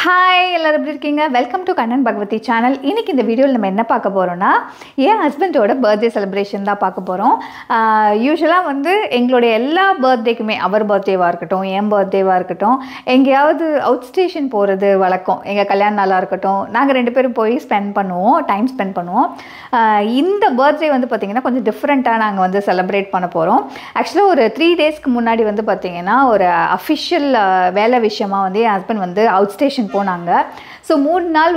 Hi எல்லாரும் எப்படி இருக்கீங்க? Welcome to Kannan Bhagavathi channel. இன்றைக்கி இந்த வீடியோவில் நம்ம என்ன பார்க்க போகிறோன்னா, என் ஹஸ்பண்டோட பர்த்டே செலிப்ரேஷன் தான் பார்க்க போகிறோம். யூஸ்வலாக எங்களுடைய எல்லா பர்த்டேக்குமே, அவர் பர்த்டேவாக இருக்கட்டும், என் பர்த்டேவாக இருக்கட்டும், எங்கேயாவது அவுட் ஸ்டேஷன் போகிறது வழக்கம். எங்கள் கல்யாண நாளாக இருக்கட்டும், நாங்கள் 2 பேரும் போய் டைம் ஸ்பெண்ட் பண்ணுவோம். இந்த பர்த்டே பார்த்திங்கன்னா கொஞ்சம் டிஃப்ரெண்ட்டாக நாங்கள் செலிப்ரேட் பண்ண போகிறோம். ஆக்சுவலாக ஒரு 3 டேஸ்க்கு முன்னாடி பார்த்திங்கன்னா ஒரு அஃபிஷியல் வேலை விஷயமாக என் ஹஸ்பண்ட் அவுட் ஸ்டேஷன் போனாங்க. ஸோ 3 நாள்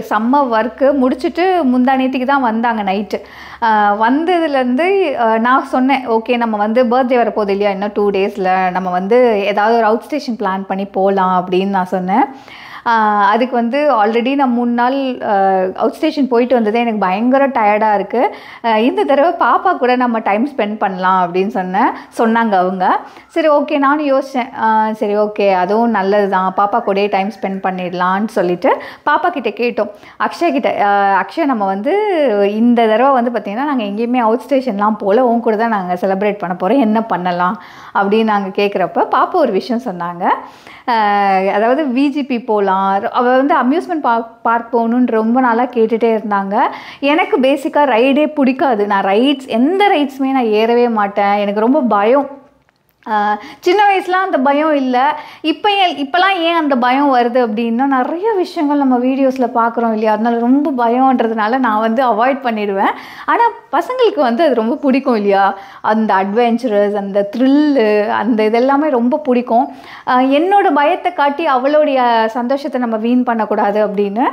செம்ம ஒர்க்கு முடிச்சுட்டு முந்தா நேற்றுக்கு தான் வந்தாங்க நைட்டு. வந்ததுலேருந்து நான் சொன்னேன், ஓகே நம்ம பர்த்டே வரப்போகுது இல்லையா, இன்னும் 2 டேஸில் நம்ம ஏதாவது ஒரு அவுட் ஸ்டேஷன் பிளான் பண்ணி போகலாம் அப்படின்னு நான் சொன்னேன். அதுக்கு ஆல்ரெடி நான் 3 நாள் அவுட் ஸ்டேஷன் போயிட்டு வந்ததே எனக்கு பயங்கர டயர்டாக இருக்குது. இந்த தடவை பாப்பா கூட நம்ம டைம் ஸ்பெண்ட் பண்ணலாம் அப்படின்னு சொன்னாங்க அவங்க. சரி ஓகே, நானும் யோசித்தேன், சரி ஓகே அதுவும் நல்லது தான், பாப்பா கூட டைம் ஸ்பெண்ட் பண்ணிடலான்னு சொல்லிவிட்டு பாப்பா கிட்டே கேட்டோம், அக்ஷய் நம்ம இந்த தடவை பார்த்திங்கன்னா நாங்கள் எங்கேயுமே அவுட் ஸ்டேஷன்லாம் போல், உன் கூட தான் நாங்கள் செலிப்ரேட் பண்ண போகிறோம், என்ன பண்ணலாம் அப்படின்னு நாங்கள் கேட்குறப்ப பாப்பா ஒரு விஷயம் சொன்னாங்க. அதாவது விஜிபி போகலாம், அவள் அம்யூஸ்மெண்ட் பார்க் போகணுன்னு ரொம்ப நாளாக கேட்டுகிட்டே இருந்தாங்க. எனக்கு பேசிக்காக ரைடே பிடிக்காது. நான் எந்த ரைட்ஸுமே நான் ஏறவே மாட்டேன், எனக்கு ரொம்ப பயம். சின்ன வயசுலாம் அந்த பயம் இல்லை, இப்போலாம் ஏன் அந்த பயம் வருது அப்படின்னா, நிறைய விஷயங்கள் நம்ம வீடியோஸில் பார்க்குறோம் இல்லையா, அதனால ரொம்ப பயம்ன்றதுனால நான் அவாய்ட் பண்ணிடுவேன். ஆனால் பசங்களுக்கு அது ரொம்ப பிடிக்கும் இல்லையா, அந்த அட்வென்ச்சரஸ், அந்த த்ரில்லு, அந்த இதெல்லாமே ரொம்ப பிடிக்கும். என்னோடய பயத்தை காட்டி அவளுடைய சந்தோஷத்தை நம்ம வீண் பண்ணக்கூடாது அப்படின்னு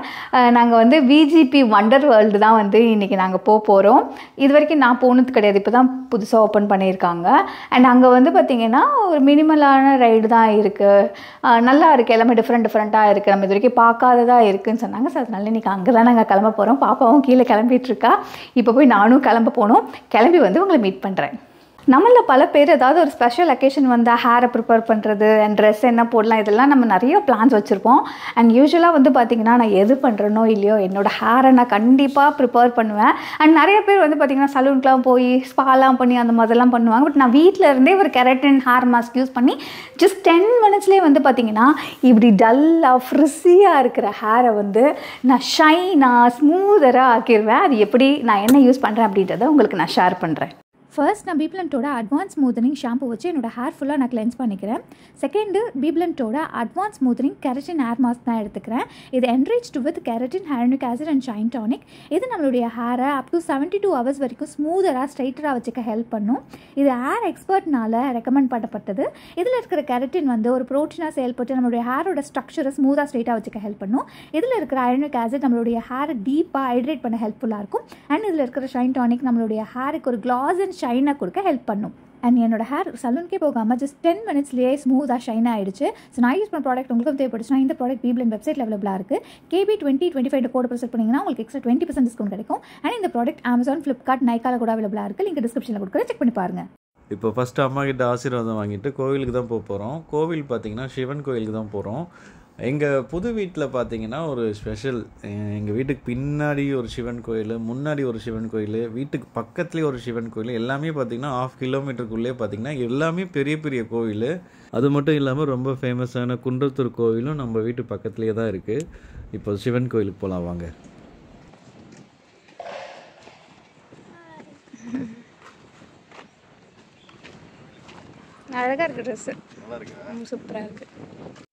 நாங்கள் விஜிபி வண்டர் வேர்ல்டு தான் இன்றைக்கி நாங்கள் போகிறோம். இது வரைக்கும் நான் போனது கிடையாது, இப்போ தான் புதுசாக ஓப்பன் பண்ணியிருக்காங்க. அண்ட் அங்கே பார்த்திங்கன்னா ஒரு மினிமலான ரைடு தான் இருக்குது, நல்லா இருக்குது, எல்லாமே டிஃப்ரெண்ட்டாக இருக்குது, நம்ம இது வரைக்கும் பார்க்காததாக இருக்குதுன்னு சொன்னாங்க. ஸோ அதனால இன்றைக்கி அங்கே தான் நாங்கள் கிளம்ப போகிறோம். பாப்பாவும் கீழே கிளம்பிகிட்ருக்கா, இப்போ போய் நானும் கிளம்ப போகணும். கிளம்பி உங்களை மீட் பண்ணுறேன். நம்மளில் பல பேர் ஏதாவது ஒரு ஸ்பெஷல் அக்கேஷன் ஹேரை ப்ரிப்பேர் பண்ணுறது அண்ட் ட்ரெஸ் என்ன போடலாம், இதெல்லாம் நம்ம நிறைய பிளான்ஸ் வச்சுருப்போம். அண்ட் யூஸ்வலாக பார்த்திங்கன்னா நான் எது பண்ணுறனோ இல்லையோ என்னோடய ஹேரை நான் கண்டிப்பாக ப்ரிப்பேர் பண்ணுவேன். அண்ட் நிறைய பேர் பார்த்திங்கன்னா சலூனுக்குலாம் போய் ஸ்பாலாம் பண்ணி அந்த மாதிரிலாம் பண்ணுவாங்க. பட் நான் வீட்டில் இருந்தே ஒரு கெரட்டின் ஹேர் மாஸ்க் யூஸ் பண்ணி ஜஸ்ட் 10 மினிட்ஸ்லேயே பார்த்திங்கன்னா இப்படி டல்லாக ஃப்ரிஸியாக இருக்கிற ஹேரை நான் ஷைனாக ஸ்மூதராக ஆக்கிடுவேன். அது எப்படி நான் என்ன யூஸ் பண்ணுறேன் அப்படின்றத உங்களுக்கு நான் ஷேர் பண்ணுறேன். ஃபர்ஸ்ட் நான் பீப்ளண்ட்டோட அட்வான்ஸ் ஸ்மூத்தனிங் ஷாம்பு வச்சு என்னோடய ஹேர் ஃபுல்லாக நான் கிளென்ஸ் பண்ணிக்கிறேன். செகண்டு பீப்ளண்ட்டோட advance smoothening keratin hair mask தான் எடுத்துக்கிறேன். இது enriched with keratin, hyaluronic acid and shine tonic. இது நம்மளுடைய ஹேரை அப் டு 72 ஹவர்ஸ் வரைக்கும் ஸ்மூதராக ஸ்ட்ரைட்டராக வச்சுக்க ஹெல்ப் பண்ணும். இது ஹேர் எக்ஸ்பர்ட்னால ரெக்கமெண்ட் பண்ணப்பட்டது. இதில் இருக்கிற கெரட்டின் ஒரு ப்ரோட்டீனாக செயல்பட்டு நம்மளுடைய ஹேரோட ஸ்ட்ரக்சரை ஸ்மூத்தாக ஸ்ட்ரைட்டாக வச்சுக்க ஹெல்ப் பண்ணும். இதில் இருக்கிற ஹைலூரிக் ஆசிட் நம்மளுடைய ஹேரை டீப்பாக ஹைட்ரேட் பண்ண ஹெல்ப்ஃபுல்லாக இருக்கும். அண்ட் இதில் இருக்கிற ஷைன் டானிக் நம்மளுடைய ஹேருக்கு ஒரு கிளாஸ் அண்ட் ஷைனாக கொடுக்க ஹெல்ப் பண்ணும். அண்ட் என்னோட ஹேர் சலூனுக்கே போகாமல் ஜஸ்ட் 10 மினிட்ஸ்லேயே ஸ்மூத்தாக ஷைன் ஆகிடுச்சு. ஸோ நான் யூஸ் பண்ண ப்ராடக்ட் உங்களுக்கும் தேவைப்படுச்சுன்னா இந்த ப்ராடக்ட் பீப்ளண்ட் வெப்சைட் அவைலபிளாக இருக்குது. KB2025 கோட் ப்ரெஸ் பண்ணிங்கன்னா உங்களுக்கு எக்ஸ்ட்ரா 20% டிஸ்கவுண்ட் கிடைக்கும். அண்ட் இந்த ப்ராடக்ட் அமேசான், ஃப்ளிப்கார்ட், நைக்கால கூட அவைலபிளாக இருக்குது. லிங்க் டிஸ்கிரிப்ஷனில் கொடுக்குறேன், செக் பண்ணி பாருங்கள். இப்போ ஃபஸ்ட்டு அம்மா கிட்ட ஆசீர்வாதம் வாங்கிட்டு கோவிலுக்கு தான் போகிறோம். கோவில் பார்த்திங்கன்னா சிவன் கோவிலுக்கு தான் போகிறோம். எங்கள் புது வீட்டில் பார்த்திங்கன்னா ஒரு ஸ்பெஷல், எங்கள் வீட்டுக்கு பின்னாடி ஒரு சிவன் கோயில், முன்னாடி ஒரு சிவன் கோயில், வீட்டுக்கு பக்கத்துலேயே ஒரு சிவன் கோயில், எல்லாமே பார்த்திங்கன்னா 1/2 கிலோமீட்டருக்குள்ளே பார்த்திங்கன்னா எல்லாமே பெரிய பெரிய கோவில். அது மட்டும் இல்லாமல் ரொம்ப ஃபேமஸான குன்றத்தூர் கோவிலும் நம்ம வீட்டு பக்கத்துலேயே தான் இருக்குது. இப்போ சிவன் கோயிலுக்கு போகலாம் வாங்க. அழகாக இருக்குது ட்ரெஸ்ஸு, சூப்பராக இருக்குது.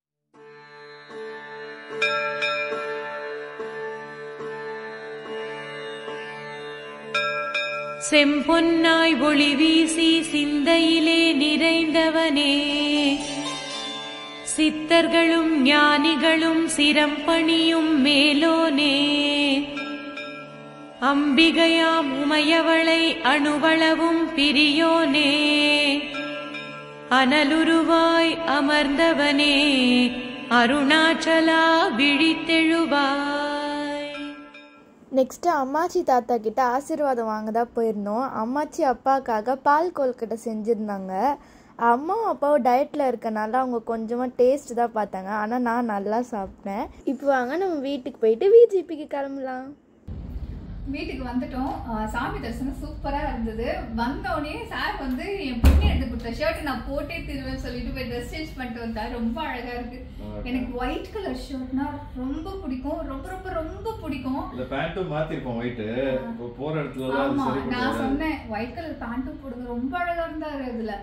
செம்பொன்னாய் ஒளி வீசி சிந்தையிலே நிறைந்தவனே, சித்தர்களும் ஞானிகளும் சிரம் பணியும் மேலோனே, அம்பிகையாம் உமையவளை அணுவளவும் பிரியோனே, அனலுருவாய் அமர்ந்தவனே, அருணாச்சலா விழித்தெழுவாய். நெக்ஸ்ட்டு அம்மாச்சி தாத்தா கிட்ட ஆசீர்வாதம் வாங்க தான் போயிருந்தோம். அம்மாச்சி அப்பாவுக்காக பால் கொழுக்கட்டை செஞ்சுருந்தாங்க. அம்மாவும் அப்பாவும் டயட்டில் இருக்கனால அவங்க கொஞ்சமாக டேஸ்ட் தான் பார்த்தாங்க, ஆனால் நான் நல்லா சாப்பிட்டேன். இப்போ வாங்க நம்ம வீட்டுக்கு போயிட்டு விஜிபிக்கு கிளம்பலாம். வீட்டுக்கு வந்துட்டோம். சாமி தரிசனம் சூப்பராக இருந்தது. வந்தோடனே சார் வந்து என் பொண்ணு எடுத்து கொடுத்த ஷர்ட் நான் போட்டே திருவேன்னு சொல்லிட்டு போய் ட்ரெஸ் சேஞ்ச் பண்ணிட்டு வந்தார். ரொம்ப அழகா இருக்கு. எனக்கு ஒயிட் கலர் ஷர்ட்னா ரொம்ப பிடிக்கும், ரொம்ப ரொம்ப ரொம்ப பிடிக்கும். இந்த பேண்ட்டும் மாத்திருப்போம் ஒயிட் போற இடத்துல. ஆமா, நான் சொன்னேன் ஒயிட் கலர் பேண்ட்டும் போடுங்க, ரொம்ப அழகா இருந்தாரு. அதுல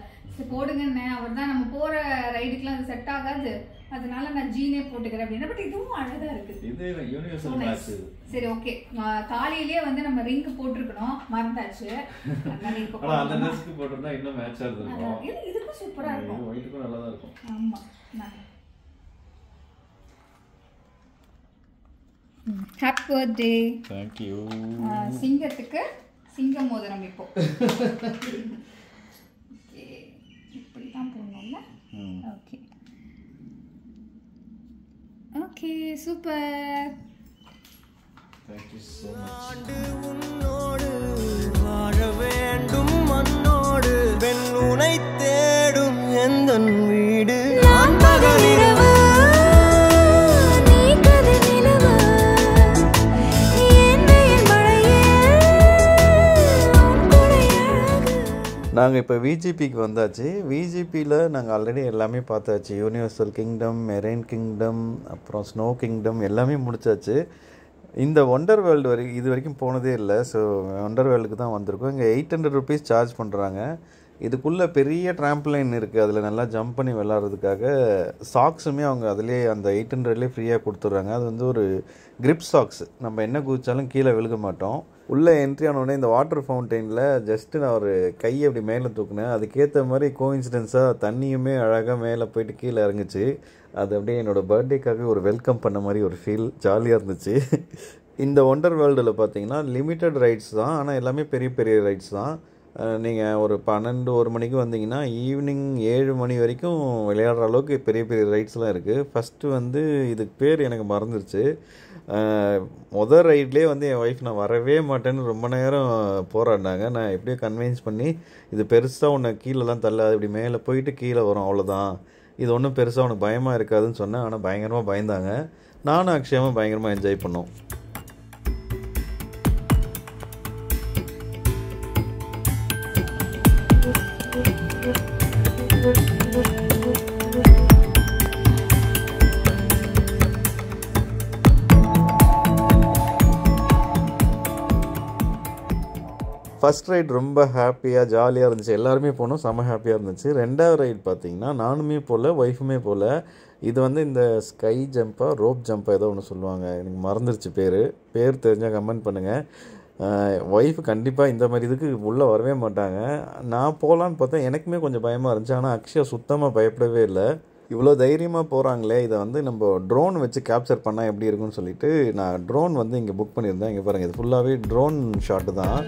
போடுங்கன்னு அவர் தான் நம்ம போற ரைடுக்குலாம் அது செட் ஆகாது, அதனால நான் ஜீனே போட்டுக்கிறேன் அப்படின்னா. பட் இதுவும் அழகா இருக்கு. இது யூனிவர்சல் மேட்ச். சரி ஓகே, காலையிலேயே வந்து நம்ம ரிங் போட்டுருக்கணும், மறந்தாச்சு. அதனால இப்போ ஆனா அந்த ட்ரெஸ்க்கு போட்டுட்டா இன்னும் மேட்சா இருக்கும். இதுக்கும் சூப்பரா இருக்கும், ஒயிட்டுக்கும் நல்லா தான் இருக்கும். ஆமா. Happy birthday. Thank you. சிங்கத்துக்கு சிங்க மோதிரம் இப்போ. ஓகே, இப்படி தான் போடணும்ல. Okay okay, super. Thank you so much. உன்னோடு வாழ வேண்டும் மண்ணோடு பெண் உனை தேடும் எந்தன் வீடு. நான் பகலிரவு நீ கதை நிலவு என்னையின் மழையே நாங்கள் இப்போ விஜிபிக்கு வந்தாச்சு. விஜிபியில் நாங்கள் ஆல்ரெடி எல்லாமே பார்த்தாச்சு. யூனிவர்சல் கிங்டம், மெரைன் கிங்டம், அப்புறம் ஸ்னோ கிங்டம் எல்லாமே முடிச்சாச்சு. இந்த ஒண்டர் வேர்ல்டு இது வரைக்கும் போனதே இல்லை. ஸோ ஒண்டர் வேர்ல்டுக்கு தான் வந்திருக்கோம். இங்கே 800 rupees சார்ஜ் பண்ணுறாங்க. இதுக்குள்ளே பெரிய ட்ராம்ப்லைன் இருக்குது, அதில் நல்லா ஜம்ப் பண்ணி விளாட்றதுக்காக. சாக்ஸுமே அவங்க அதிலே அந்த 800லேயே ஃப்ரீயாக கொடுத்துட்றாங்க. அது வந்து ஒரு கிரிப் சாக்ஸ், நம்ம என்ன குதிச்சாலும் கீழே விழுக மாட்டோம். உள்ளே என்ட்ரி ஆனோடனே இந்த வாட்டர் ஃபவுண்டெயினில் ஜஸ்ட்டு நான் ஒரு கையை அப்படி மேலே தூக்குனேன். அதுக்கேற்ற மாதிரி கோஇன்சிடென்ஸாக தண்ணியுமே அழகாக மேலே போயிட்டு கீழே இறங்குச்சு. அது அப்படியே என்னோடய பர்த்டேக்காக ஒரு வெல்கம் பண்ண மாதிரி ஒரு ஃபீல், ஜாலியாக இருந்துச்சு. இந்த ஒண்டர் வேர்ல்டில் பார்த்தீங்கன்னா லிமிட்டட் ரைட்ஸ் தான், ஆனால் எல்லாமே பெரிய பெரிய ரைட்ஸ் தான். நீங்கள் ஒரு 12-1 மணிக்கு வந்தீங்கன்னா ஈவினிங் 7 மணி வரைக்கும் விளையாடுற அளவுக்கு பெரிய பெரிய ரைட்ஸ்லாம் இருக்குது. ஃபஸ்ட்டு வந்து இதுக்கு பேர் எனக்கு மறந்துருச்சு. மொதல் ரைட்லேயே வந்து என் ஒய்ஃப் நான் வரவே மாட்டேன்னு ரொம்ப நேரம் போராடினாங்க. நான் எப்படியோ கன்வின்ஸ் பண்ணி இது பெருசாக உன்னை கீழெல்லாம் தள்ளாது, இப்படி மேலே போயிட்டு கீழே வரும், அவ்வளோதான், இது ஒன்றும் பெருசாக உனக்கு பயமாக இருக்காதுன்னு சொன்னேன். ஆனால் பயங்கரமாக பயந்தாங்க. நானும் அக்ஷயமாக பயங்கரமாக என்ஜாய் பண்ணோம். ஃபஸ்ட் ரைட் ரொம்ப ஹாப்பியாக ஜாலியாக இருந்துச்சு, எல்லாருமே போனோம், செம்ம ஹாப்பியாக இருந்துச்சு. ரெண்டாவது ரைட் பார்த்திங்கன்னா நானுமே போகல, ஒய்ஃபுமே போகல. இது வந்து இந்த ஸ்கை ஜம்ப்பாக ரோப் ஜம்ப்பாக ஏதோ ஒன்று சொல்லுவாங்க, எனக்கு மறந்துருச்சு பேர் தெரிஞ்சால் கமெண்ட் பண்ணுங்கள். ஒய்ஃபு கண்டிப்பாக இந்த மாதிரி இதுக்கு உள்ளே வரவே மாட்டாங்க. நான் போகலான்னு பார்த்தேன், எனக்குமே கொஞ்சம் பயமாக இருந்துச்சு. ஆனால் அக்ஷயா சுத்தமாக பயப்படவே இல்லை. இவ்வளோ தைரியமாக போகிறாங்களே, இதை வந்து நம்ம ட்ரோன் வச்சு கேப்சர் பண்ணால் எப்படி இருக்குன்னு சொல்லிட்டு நான் ட்ரோன் வந்து இங்கே புக் பண்ணியிருந்தேன். இங்கே பாருங்கள், இது ஃபுல்லாகவே ட்ரோன் ஷாட்டு தான்.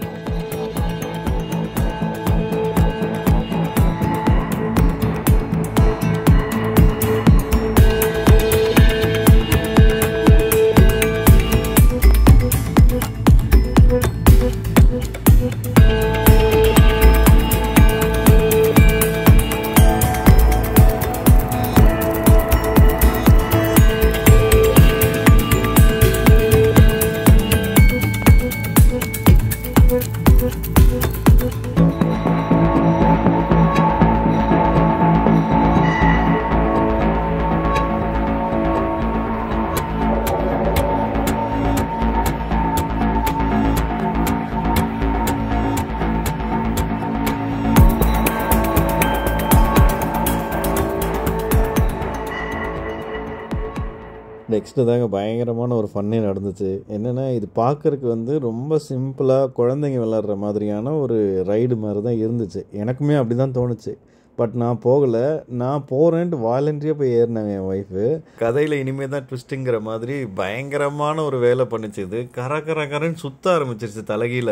நெக்ஸ்ட்டு தாங்க பயங்கரமான ஒரு ஃபன்னே நடந்துச்சு. என்னென்னா, இது பார்க்குறக்கு வந்து ரொம்ப சிம்பிளாக குழந்தைங்க விளாட்ற மாதிரியான ஒரு ரைடு மாதிரி தான் இருந்துச்சு. எனக்குமே அப்படி தான் தோணுச்சு. பட் நான் போகலை. நான் போகிறேன்ட்டு வாலண்டியாக போய் ஏறினாங்க என் ஒய்ஃபு. கதையில் இனிமேல் தான் ட்விஸ்ட்டுங்கிற மாதிரி பயங்கரமான ஒரு வேலை பண்ணிச்சு. இது கரன்னு சுற்ற ஆரம்பிச்சிருச்சு தலைகீழ.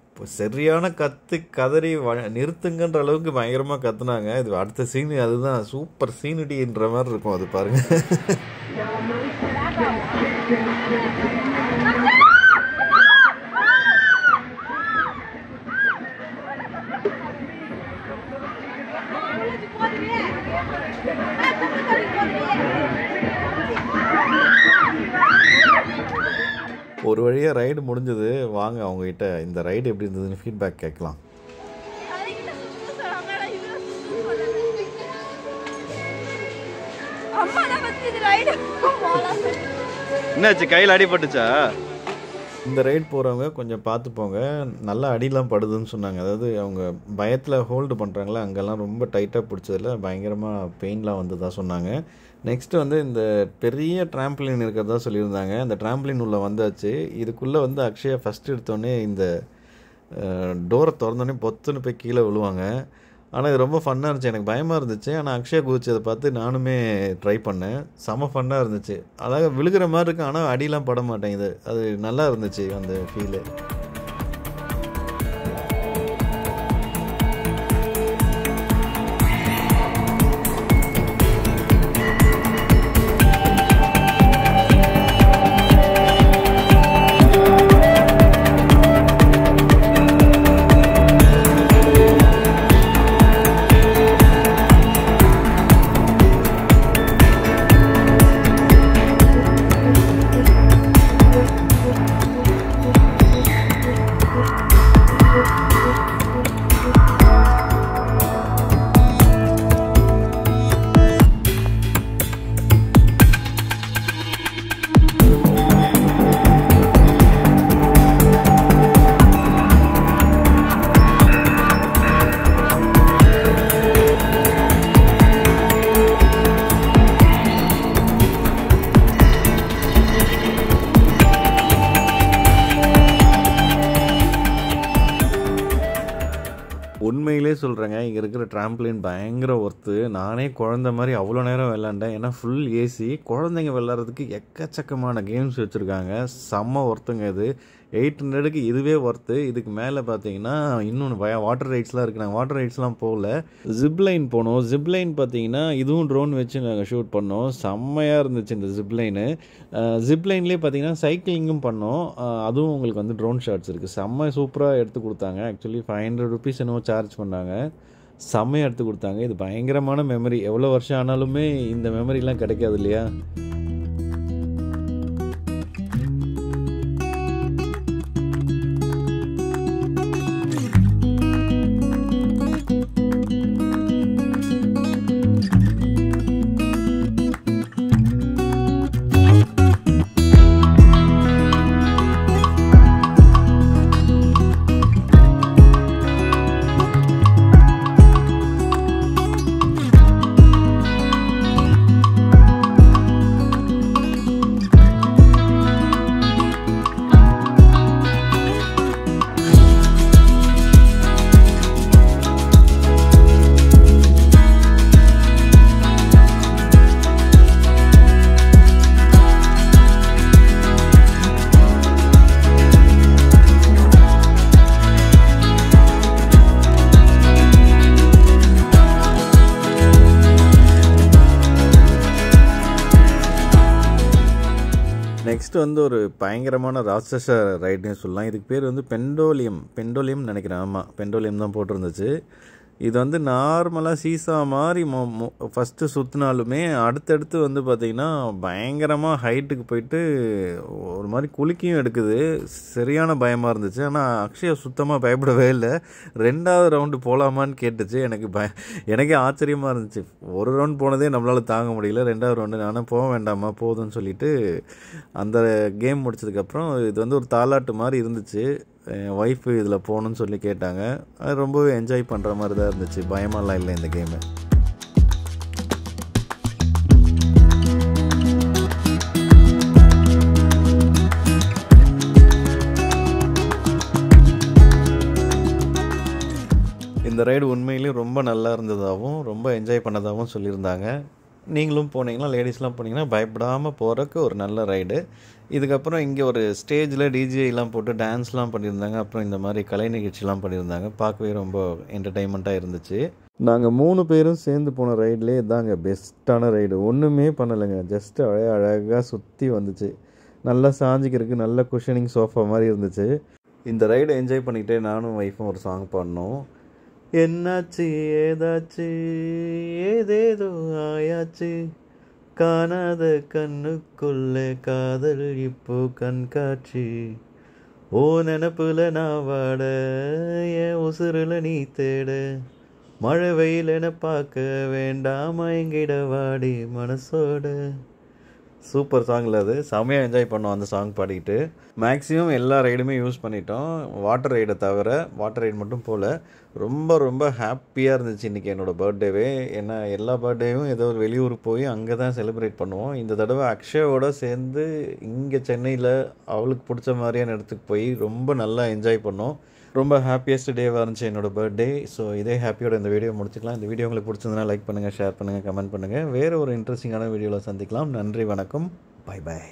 இப்போ சரியான கதறி நிறுத்துங்கன்ற அளவுக்கு பயங்கரமாக கத்துனாங்க. இது அடுத்த சீன் அதுதான் சூப்பர் சீனிட்டின்ற மாதிரி இருக்கும். அது பாருங்கள். ஒரு வழியாக ரைடு முடிஞ்சது. வாங்க அவங்ககிட்ட இந்த ரைடு எப்படி இருந்ததுன்னு ஃபீட்பேக் கேட்கலாம். என்னாச்சு, கையில் அடிபட்டுச்சா? இந்த ரைட் போகிறவங்க கொஞ்சம் பார்த்து போங்க, நல்லா அடிலாம் படுதுன்னு சொன்னாங்க. அதாவது அவங்க பயத்தில் ஹோல்டு பண்ணுறாங்களே, அங்கெல்லாம் ரொம்ப டைட்டாக பிடிச்சதில் பயங்கரமாக பெயின்லாம் வந்து தான் சொன்னாங்க. நெக்ஸ்ட்டு வந்து இந்த பெரிய ட்ராம்பிளின் இருக்கிறதா சொல்லியிருந்தாங்க. அந்த ட்ராம்பிளின் உள்ளே வந்தாச்சு. இதுக்குள்ளே வந்து அக்ஷயா ஃபஸ்ட்டு எடுத்தோடனே இந்த டோரை திறந்தோடனே பொத்துன்னு போய் கீழே விழுவாங்க. ஆனால் இது ரொம்ப ஃபன்னாக இருந்துச்சு. எனக்கு பயமாக இருந்துச்சு. ஆனால் அக்ஷயா குதிச்சதை பார்த்து நானுமே ட்ரை பண்ணேன். செம ஃபன்னாக இருந்துச்சு. அழகாக விழுகிற மாதிரி இருக்கு, ஆனால் அடியெலாம் பட மாட்டேங்குது. அது நல்லா இருந்துச்சு அந்த ஃபீலு. உண்மையிலே சொல்கிறேங்க, இங்கே இருக்கிற ட்ராம்பிளின் பயங்கர ஒர்த்து. நானே குழந்த மாதிரி அவ்வளோ நேரம் விளாண்டேன். ஏன்னா ஃபுல் ஏசி, குழந்தைங்க விளாட்றதுக்கு எக்கச்சக்கமான கேம்ஸ் வச்சுருக்காங்க. செம்ம ஒர்த்துங்க இது. 800க்கு இதுவே ஒர்த்து. இதுக்கு மேலே பார்த்தீங்கன்னா இன்னொன்று வாட்டர் ரைட்ஸ்லாம் இருக்குது. நாங்கள் வாட்டர் ரைட்ஸ்லாம் போகல. ஜிப்லைன் போனோம். ஜிப்லைன் பார்த்தீங்கன்னா இதுவும் ட்ரோன் வச்சு நாங்கள் ஷூட் பண்ணோம். செம்மையாக இருந்துச்சு இந்த ஜிப்லைனு. ஜிப்லைன்லேயே பார்த்தீங்கன்னா சைக்கிளிங்கும் பண்ணோம். அதுவும் உங்களுக்கு வந்து ட்ரோன் ஷாட்ஸ் இருக்குது. செம்ம சூப்பராக எடுத்து கொடுத்தாங்க. ஆக்சுவலி 500 ருபீஸ் என்னவோ சார்ஜ் பண்ணாங்க. செம்மையாக எடுத்து கொடுத்தாங்க. இது பயங்கரமான மெமரி. எவ்வளோ வருஷம் ஆனாலுமே இந்த மெமரிலாம் கிடைக்காது இல்லையா? நெக்ஸ்ட் வந்து ஒரு பயங்கரமான ராட்சச ரைடுன்னு சொல்லலாம். இதுக்கு பேர் வந்து பெண்டோலியம் நினைக்கிறேன். ஆமாம், பெண்டோலியம் தான் போட்டிருந்துச்சு. இது வந்து நார்மலாக சீசா மாதிரி ஃபஸ்ட்டு சுற்றினாலுமே அடுத்தடுத்து வந்து பார்த்திங்கன்னா பயங்கரமாக ஹைட்டுக்கு போயிட்டு ஒரு மாதிரி குலுக்கியும் எடுக்குது. சரியான பயமாக இருந்துச்சு. ஆனால் அக்ஷயா சுத்தமாக பயப்படவே இல்லை. 2வது ரவுண்டு போகலாமான்னு கேட்டுச்சு. எனக்கே ஆச்சரியமாக இருந்துச்சு. ஒரு ரவுண்ட் போனதே நம்மளால் தாங்க முடியல. 2வது ரவுண்டு நானும் போக வேண்டாமா போதும்னு சொல்லிட்டு அந்த கேம் முடிச்சதுக்கப்புறம் இது வந்து ஒரு தாலாட்டு மாதிரி இருந்துச்சு. என் ஒய்ஃபு இதில் போகணுன்னு சொல்லி கேட்டாங்க. அது ரொம்பவே என்ஜாய் பண்ணுற மாதிரி தான் இருந்துச்சு. பயமாலாம் இல்லை இந்த கேமு. இந்த ரைடு உண்மையிலேயும் ரொம்ப நல்லா இருந்ததாகவும் ரொம்ப என்ஜாய் பண்ணதாகவும் சொல்லியிருந்தாங்க. நீங்களும் போனீங்கன்னா, லேடிஸ்லாம் போனீங்கன்னா பயப்படாமல் போகிறக்கு ஒரு நல்ல ரைடு. இதுக்கப்புறம் இங்கே ஒரு ஸ்டேஜில் டிஜேலாம் போட்டு டான்ஸ்லாம் பண்ணியிருந்தாங்க. அப்புறம் இந்த மாதிரி கலை நிகழ்ச்சிலாம் பண்ணியிருந்தாங்க. பார்க்கவே ரொம்ப என்டர்டைன்மெண்ட்டாக இருந்துச்சு. நாங்கள் 3 பேரும் சேர்ந்து போன ரைட்லேயே இதாங்க பெஸ்ட்டான ரைடு. ஒன்றுமே பண்ணலைங்க, ஜஸ்ட்டு அழகாக சுற்றி வந்துச்சு. நல்லா சாஞ்சிக்கிறதுக்கு நல்ல குஷனிங் சோஃபா மாதிரி இருந்துச்சு. இந்த ரைடை என்ஜாய் பண்ணிக்கிட்டே நானும் ஒய்ஃபும் ஒரு சாங் பாடினோம். என்னாச்சு ஏதாச்சு ஏதேதோ ஆயாச்சு காணாத கண்ணுக்குள்ளே காதல் இப்போ கண்காட்சி. ஓ நினப்புல நான் வாட, என் உசுருல நீ தேட, மழை வெயில் என பார்க்க வேண்டாம் மயங்கிட வாடி மனசோட. சூப்பர் சாங்கில் அது செம்மையாக என்ஜாய் பண்ணோம் அந்த சாங் பாடிக்கிட்டு. மேக்ஸிமம் எல்லா ரைடுமே யூஸ் பண்ணிட்டோம், வாட்டர் ரைடை தவிர. வாட்டர் ரைடு மட்டும் போல் ரொம்ப ரொம்ப ஹாப்பியாக இருந்துச்சு இன்றைக்கி என்னோடய பர்த்டேவே. ஏன்னா எல்லா பர்த்டேவும் ஏதோ ஒரு வெளியூர் போய் அங்கே தான் செலிப்ரேட் பண்ணுவோம். இந்த தடவை அக்ஷயோட சேர்ந்து இங்கே சென்னையில் அவளுக்கு பிடிச்ச மாதிரியான இடத்துக்கு போய் ரொம்ப நல்லா என்ஜாய் பண்ணோம். ரொம்ப ஹாப்பியஸ்ட் டேவாக இருந்துச்சு என்னோடய பர்த்டே. ஸோ இதே ஹாப்பியோட இந்த வீடியோ முடிச்சுக்கலாம். இந்த வீடியோ உங்களுக்கு பிடிச்சிருந்தனா லைக் பண்ணுங்கள், ஷேர் பண்ணுங்கள், கமெண்ட் பண்ணுங்கள். வேறு ஒரு இன்ட்ரெஸ்டிங்கான வீடியோவில் சந்திக்கலாம். நன்றி, வணக்கம், பை பாய்.